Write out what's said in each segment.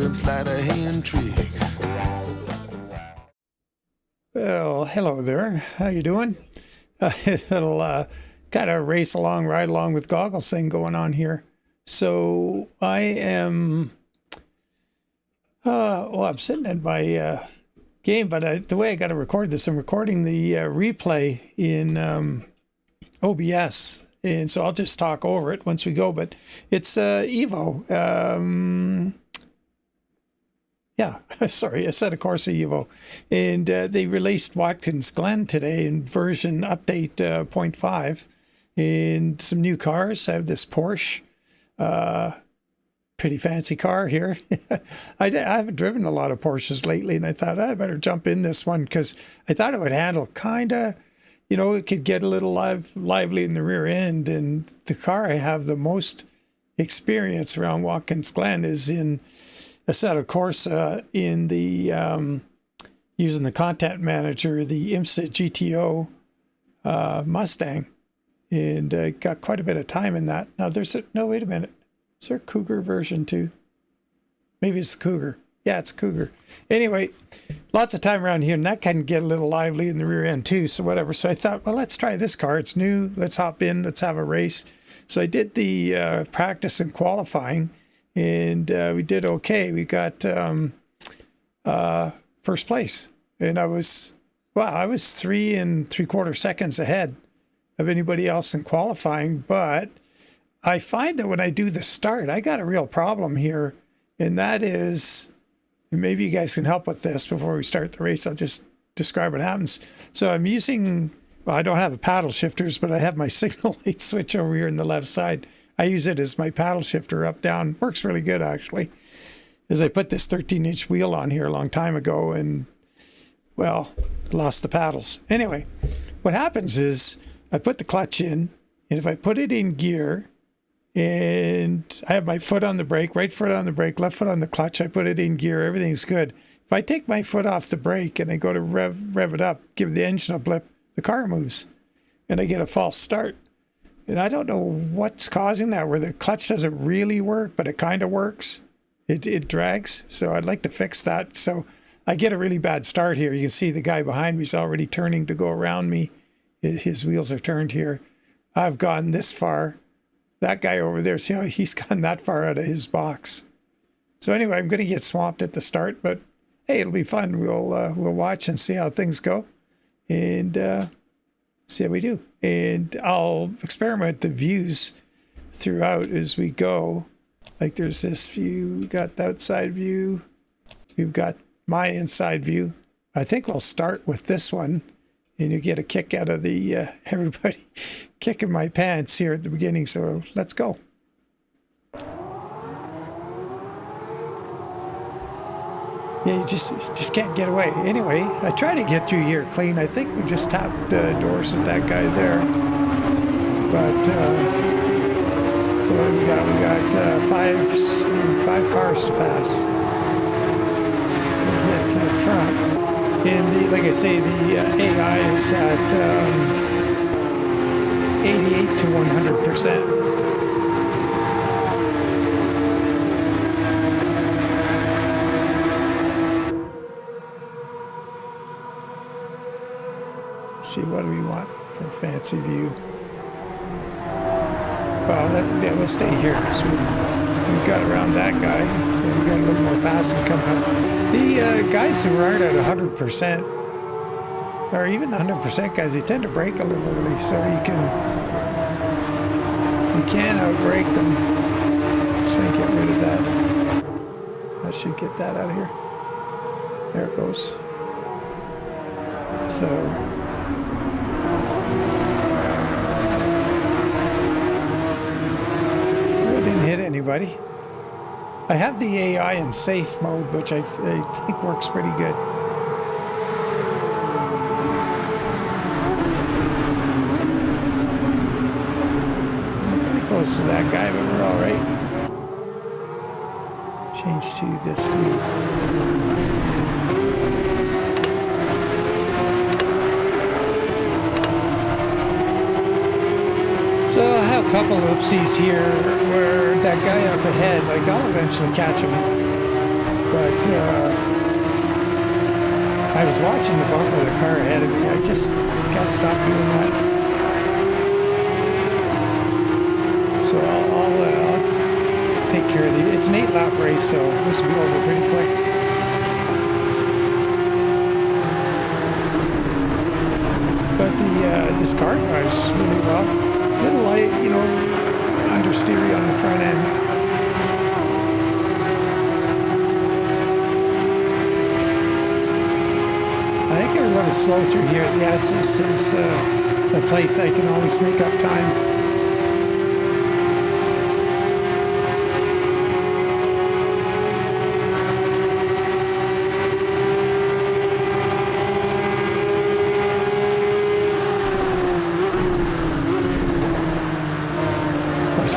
some sleight of hand tricks. Well, hello there. How you doing? It'll kind of race along, ride along with goggles thing going on here. So I am, I'm sitting at my game, but the way I got to record this, I'm recording the replay in OBS, and so I'll just talk over it once we go. But it's EVO. Assetto Corsa EVO. And they released Watkins Glen today in version update 0.5. And some new cars. I have this Porsche. Pretty fancy car here. I haven't driven a lot of Porsches lately, and I thought I better jump in this one because I thought it would handle kind of, it could get a little lively in the rear end. And the car I have the most experience around Watkins Glen is in Assetto Corsa in the using the content manager, the IMSA GTO Mustang, and got quite a bit of time in that. Now wait a minute, is there a Cougar version too? Maybe it's the Cougar. Yeah, it's a Cougar. Anyway, lots of time around here, and that can get a little lively in the rear end too. So whatever. So I thought, well, let's try this car. It's new. Let's hop in. Let's have a race. So I did the practice and qualifying. And we did okay. We got first place. And I was 3 3/4 seconds ahead of anybody else in qualifying. But I find that when I do the start, I got a real problem here. And that is, and maybe you guys can help with this before we start the race. I'll just describe what happens. So I'm using, I don't have a paddle shifters, but I have my signal light switch over here on the left side. I use it as my paddle shifter up, down. Works really good, actually. As I put this 13-inch wheel on here a long time ago and, well, lost the paddles. Anyway, what happens is I put the clutch in, and if I put it in gear and I have my foot on the brake, right foot on the brake, left foot on the clutch, I put it in gear, everything's good. If I take my foot off the brake and I go to rev it up, give the engine a blip, the car moves, and I get a false start. And I don't know what's causing that, where the clutch doesn't really work, but it kind of works. It drags. So I'd like to fix that. So I get a really bad start here. You can see the guy behind me is already turning to go around me. His wheels are turned here. I've gone this far. That guy over there, see how he's gone that far out of his box. So anyway, I'm going to get swamped at the start, but hey, it'll be fun. We'll watch and see how things go. And see how we do. And I'll experiment the views throughout as we go. Like there's this view, we got the outside view, we've got my inside view. I think we'll start with this one, and you get a kick out of the everybody kicking my pants here at the beginning. So let's go. Yeah, you just can't get away. Anyway, I try to get through here clean. I think we just tapped doors with that guy there. But, so what do we got? We got five cars to pass to get to the front. And like I say, the AI is at 88 to 100%. See, what do we want for a fancy view? Well, we'll stay here. So we got around that guy, and we got a little more passing coming up. The guys who aren't at 100%, or even the 100% guys, they tend to brake a little early, so you can outbrake them. Let's try and get rid of that. I should get that out of here. There it goes. So. Didn't hit anybody. I have the AI in safe mode, which I think works pretty good. I'm pretty close to that guy, but we're all right. Change to this view. So I have a couple oopsies here where that guy up ahead, like I'll eventually catch him. But I was watching the bumper of the car ahead of me. I just got to stop doing that. So I'll take care of the... It's an 8-lap race, so this will be over pretty quick. But this car drives really well. Little light, you know, understeery on the front end. I think they're a little slow through here. The S is the place I can always make up time.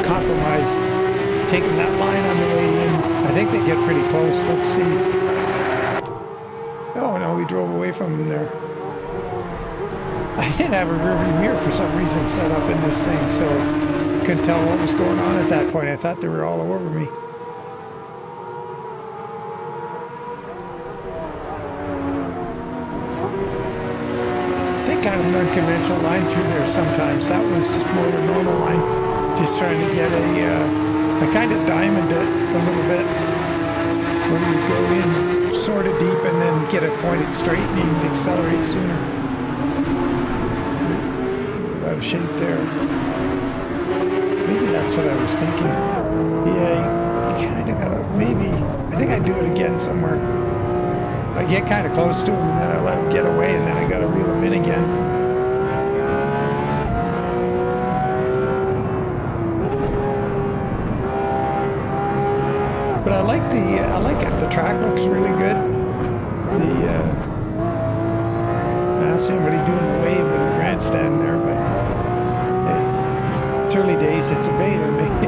Compromised taking that line on the way in. I think they get pretty close. Let's see. Oh no, we drove away from them there. I didn't have a rearview mirror for some reason set up in this thing, so couldn't tell what was going on at that point. I thought they were all over me. I think kind of an unconventional line through there sometimes. That was more the normal line. Just trying to get I kind of diamond it a little bit, where you go in sort of deep and then get it pointed straight and you can accelerate sooner. Out of shape there. Maybe that's what I was thinking. Yeah, you kind of gotta, maybe, I think I do it again somewhere. I get kind of close to him and then I let him get away and then I gotta reel him in again. But I like it. The track looks really good. I don't see anybody doing the wave in the grandstand there, but yeah, it's early days. It's a beta. Maybe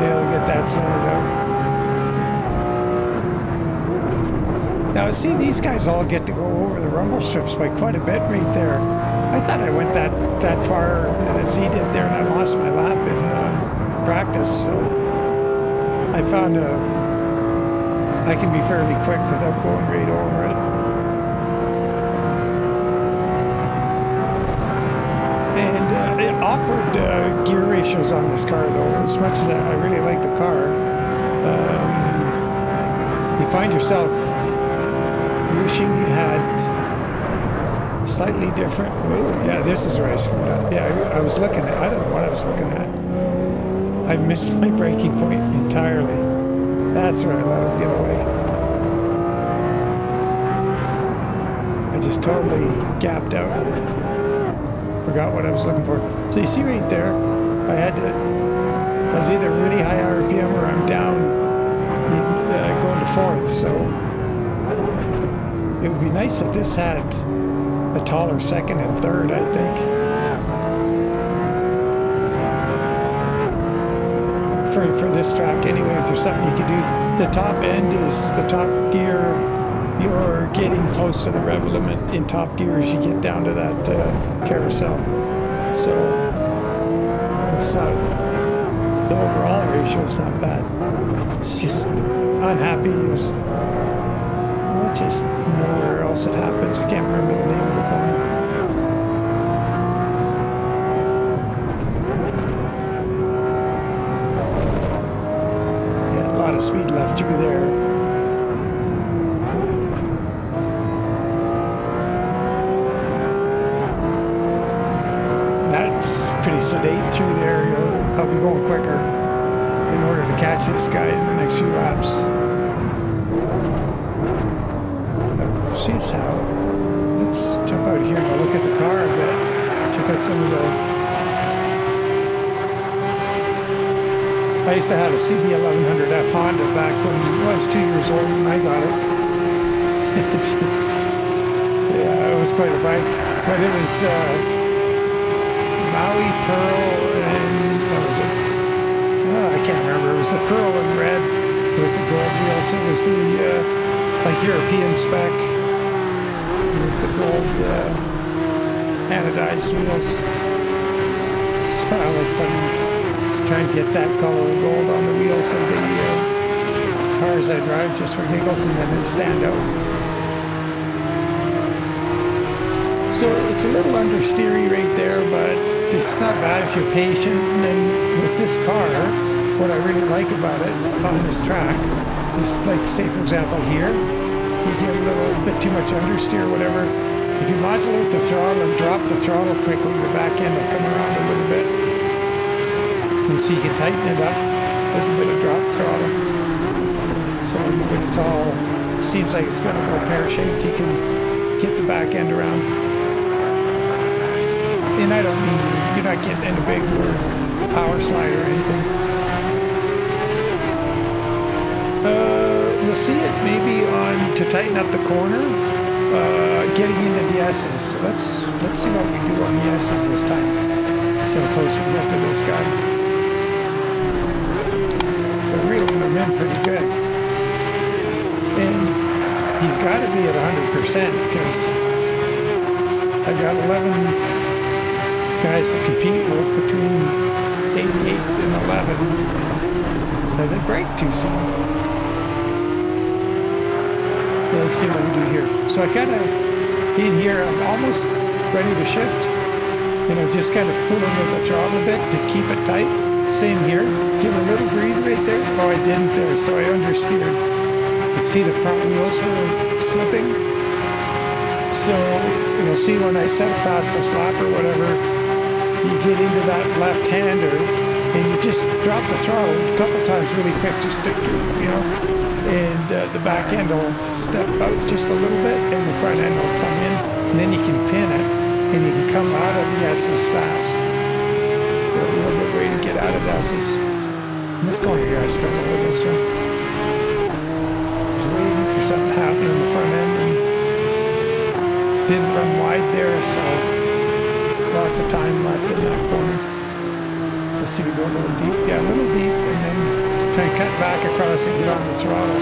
I'll get that sorted out. Now, see, these guys all get to go over the rumble strips by quite a bit right there. I thought I went that far as he did there, and I lost my lap in practice. So I found I can be fairly quick without going right over it. And awkward gear ratios on this car, though. As much as I really like the car, you find yourself wishing you had a slightly different... Whoa, yeah, this is where I screwed up. Yeah, I was looking at... I don't know what I was looking at. I missed my braking point entirely. That's where I let him get away. I just totally gapped out. Forgot what I was looking for. So you see right there, I was either really high RPM or I'm down going to fourth. So it would be nice if this had a taller second and third, I think. For this track anyway, if there's something you could do. The top end is the top gear. You're getting close to the rev limit in top gear as you get down to that carousel. So it's not, the overall ratio is not bad. It's just unhappy. It's just nowhere else it happens. I can't remember the name of the corner. Yeah, a lot of speed left through there. That's pretty sedate through there. I'll be going quicker in order to catch this guy in the next few laps. See how. Let's jump out here and go look at the car a bit. Check out some of the... I used to have a CB1100F Honda back when I was 2 years old when I got it. Yeah, it was quite a bike. But it was Maui Pearl and... what was it? Oh, I can't remember. It was the pearl and red with the gold wheels. It was the like European spec with the gold anodized wheels. So I like trying to get that color of gold on the wheels of the cars I drive just for giggles, and then they stand out. So it's a little understeery right there, but it's not bad if you're patient. And then with this car, what I really like about it on this track is, like, say for example here, you get a little bit too much understeer, whatever. If you modulate the throttle and drop the throttle quickly, the back end will come around a little bit. And so you can tighten it up with a bit of drop throttle. So when it's all, seems like it's going to go pear-shaped, you can get the back end around. And I don't mean you're not getting in a big power slide or anything. You'll see it maybe on to tighten up the corner, getting into the S's. Let's see what we do on the S's this time. See how close we get to this guy. So reeling him in pretty good. And he's got to be at 100% because I've got 11 guys to compete with between 88 and 11. So they break too soon. Let's see what we do here. So I kind of, in here, I'm almost ready to shift. And I'm just kind of fooling with the throttle a bit to keep it tight. Same here. Give it a little breathe right there. Oh, I didn't there, so I understeered. You can see the front wheels were slipping. So you'll see when I set it fast a slap or whatever, you get into that left-hander and you just drop the throttle a couple times really quick, just to, you know, and the back end will step out just a little bit and the front end will come in, and then you can pin it and you can come out of the S's fast. So a real good way to get out of the S's. In this corner here I struggle with this one. Just waiting for something to happen in the front end and didn't run wide there, so lots of time left in that corner. Let's see if we go a little deep. Yeah, a little deep, and then try and cut back across and get on the throttle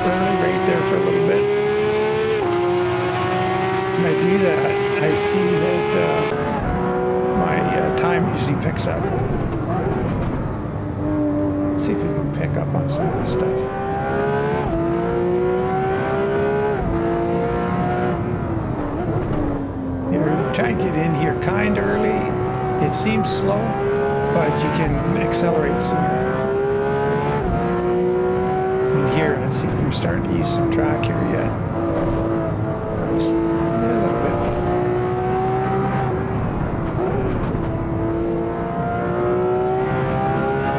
early right there for a little bit. When I do that, I see that my time usually picks up. Let's see if we can pick up on some of this stuff. You're trying to get in here kind of early. It seems slow, but you can accelerate sooner. In here, let's see if we're starting to use some track here yet. Just a little bit.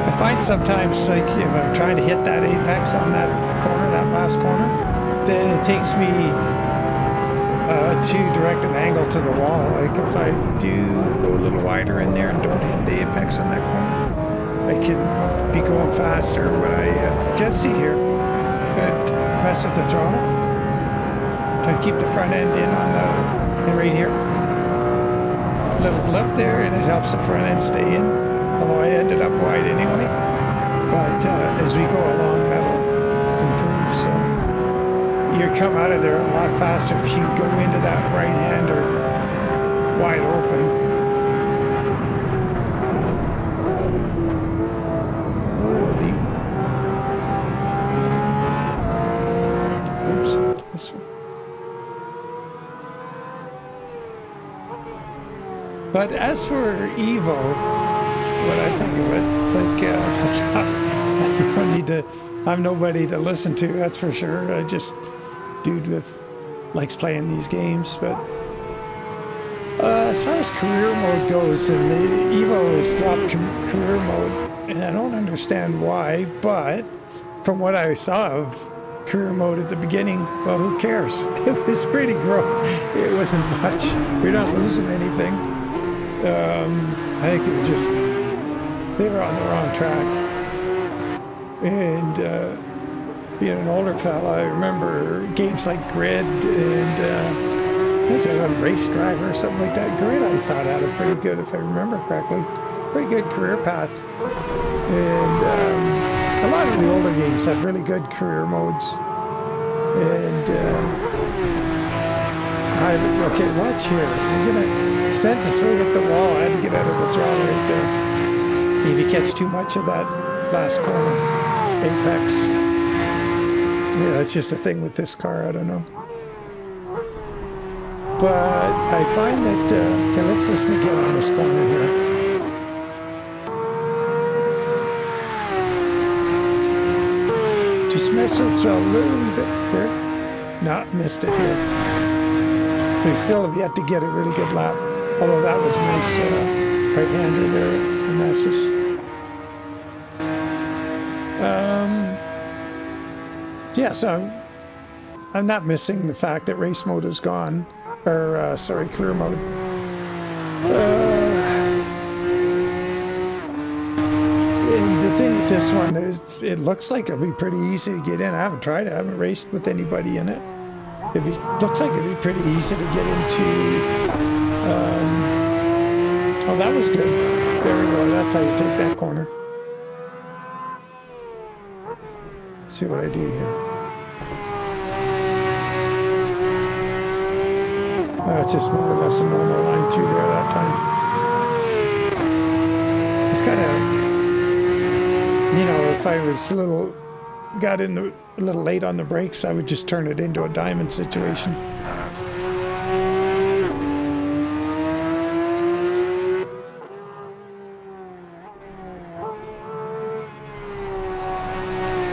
I find sometimes, like, if I'm trying to hit that apex on that corner, that last corner, then it takes me to direct an angle to the wall. Like if I do go a little wider in there and don't hit the apex on that corner, I can be going faster when I can't see here. I'm gonna mess with the throttle. Try to keep the front end in on the, and right here. A little blip there, and it helps the front end stay in. Although I ended up wide anyway. But as we go along, that'll improve. So you come out of there a lot faster if you go into that right hander wide open. A little deep. Oops, this one. But as for Evo, what I think of it, like, you don't need to, I'm nobody to listen to, that's for sure. I just, dude with, likes playing these games, but as far as career mode goes, and the Evo has dropped career mode, and I don't understand why, but from what I saw of career mode at the beginning, well, who cares? It was pretty gross. It wasn't much. We're not losing anything. I think they were just, they were on the wrong track. And being an older fella, I remember games like Grid and this is a race driver or something like that. Grid, I thought, had a pretty good, if I remember correctly, pretty good career path. And a lot of the older games had really good career modes. And okay, watch here. We're gonna sense us right at the wall. I had to get out of the throttle right there. If you catch too much of that last corner, apex. Yeah, that's just a thing with this car. I don't know. But I find that, okay, let's listen again on this corner here. Just mess with it a little bit here. No, missed it here. So you still have yet to get a really good lap. Although that was a nice right-hander there in Nessus. Yeah, so I'm not missing the fact that race mode is gone. Or, sorry, career mode. And the thing with this one is it looks like it'll be pretty easy to get in. I haven't tried it. I haven't raced with anybody in it. Looks like it'd be pretty easy to get into. Oh, that was good. There we go. That's how you take that corner. Let's see what I do here. It's just more or less a normal line through there that time. It's kind of, you know, if I was a little late on the brakes, I would just turn it into a diamond situation.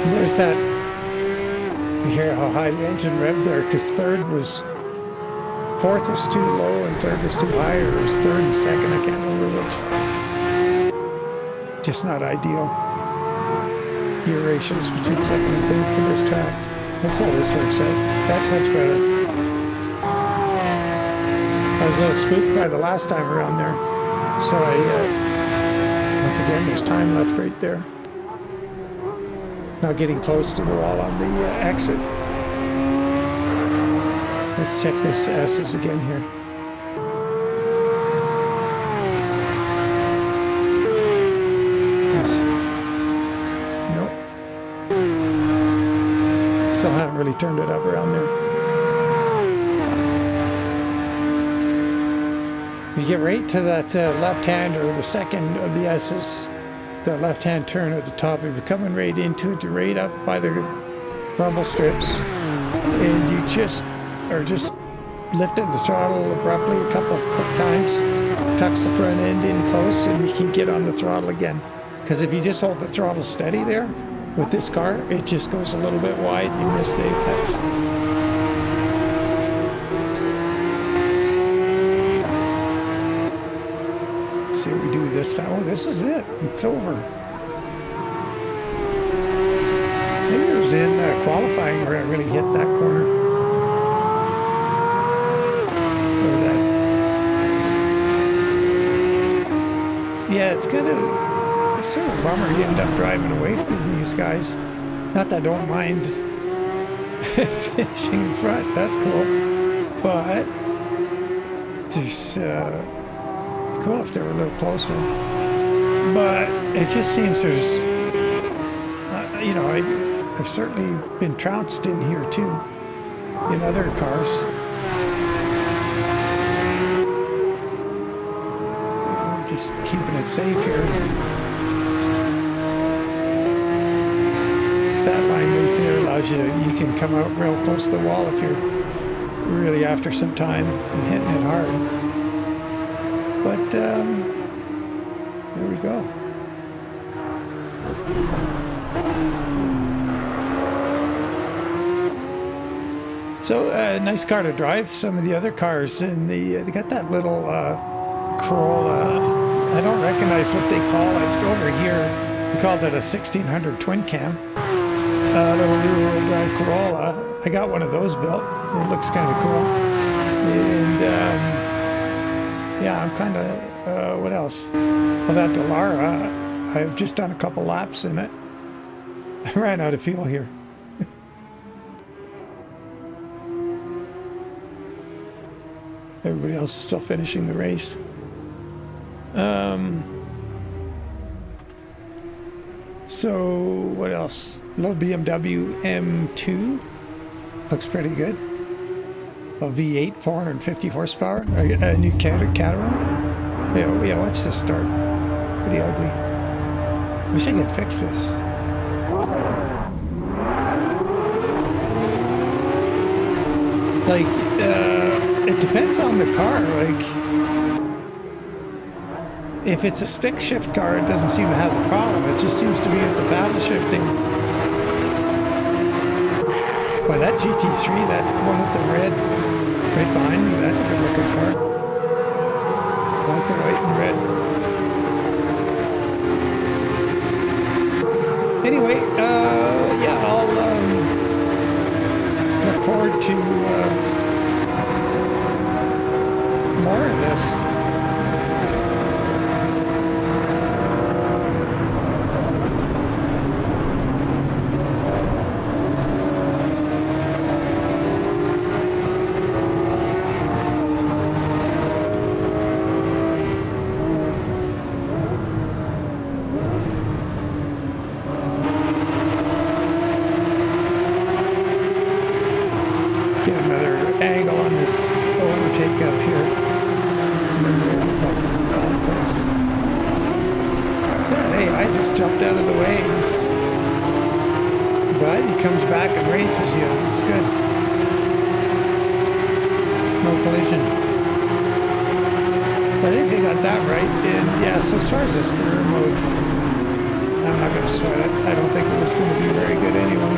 And there's that, you hear how high the engine revved there, because fourth was too low and third was too high, or it was third and second, I can't remember which. Just not ideal. Gear ratios between second and third for this track. That's how this works out. That's much better. I was a little spooked by the last time around there. So once again, there's time left right there. Now getting close to the wall on the exit. Let's check this S's again here. Yes. Nope. Still haven't really turned it up around there. You get right to that left hand, or the second of the S's, the left hand turn at the top. If you're coming right into it, you're right up by the rumble strips, and you just lifted the throttle abruptly a couple of quick times, tucks the front end in close, and you can get on the throttle again. Because if you just hold the throttle steady there, with this car, it just goes a little bit wide and you miss the apex. Let's see what we do this time. Oh, this is it. It's over. Maybe it was in qualifying where I really hit that corner. Yeah, it's sort of a bummer you end up driving away from these guys. Not that I don't mind finishing in front, that's cool. But it's cool if they were a little closer. But it just seems there's, you know, I've certainly been trounced in here too, in other cars. Just keeping it safe here. That line right there allows you can come out real close to the wall if you're really after some time and hitting it hard. But there we go. So nice car to drive. Some of the other cars in they got that little Corolla. I don't recognize what they call it over here. We called it a 1600 twin cam. Little rear-wheel drive Corolla. I got one of those built. It looks kind of cool. And yeah, I'm kind of what else? Well, that Delara. I've just done a couple laps in it. I ran out of fuel here. Everybody else is still finishing the race. So what else? Little BMW M2 looks pretty good. A V8, 450 horsepower. A new Caterham. Yeah, watch this start. Pretty ugly. Wish I could fix this. Like, it depends on the car. Like, if it's a stick shift car, it doesn't seem to have the problem. It just seems to be with the paddle shifting. Boy, that GT3, that one with the red right behind me, that's a good looking car. I like the white and red. Anyway, yeah, I'll look forward to more of this. Get another angle on this overtake up here. And then we'll call it quits. Said, hey, I just jumped out of the way. But he comes back and races you. It's good. No collision. I think they got that right. And yeah, so as far as this career mode, I'm not going to sweat it. I don't think it was going to be very good anyway.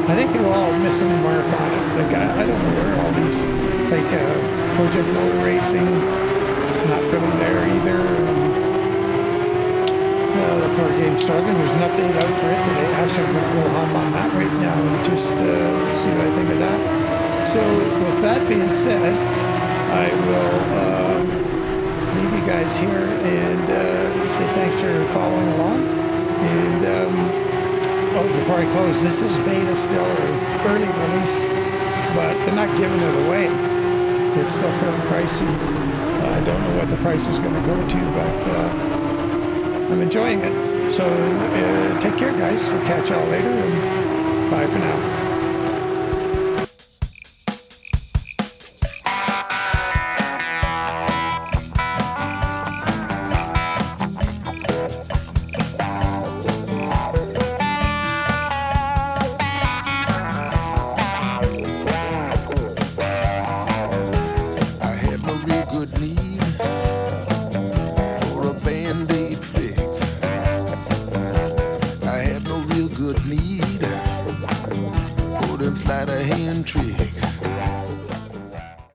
I think they were all missing the mark on it. Like, I don't know where all these, like, Project Motor Racing, it's not really there either. The poor game's struggling. There's an update out for it today. Actually, I'm going to go hop on that right now and just see what I think of that. So, with that being said, I will leave you guys here and say thanks for following along. And, oh, before I close, this is beta still, or early release, but they're not giving it away. It's still fairly pricey. I don't know what the price is going to go to, but I'm enjoying it. So take care, guys. We'll catch y'all later, and bye for now. Sleight of hand tricks.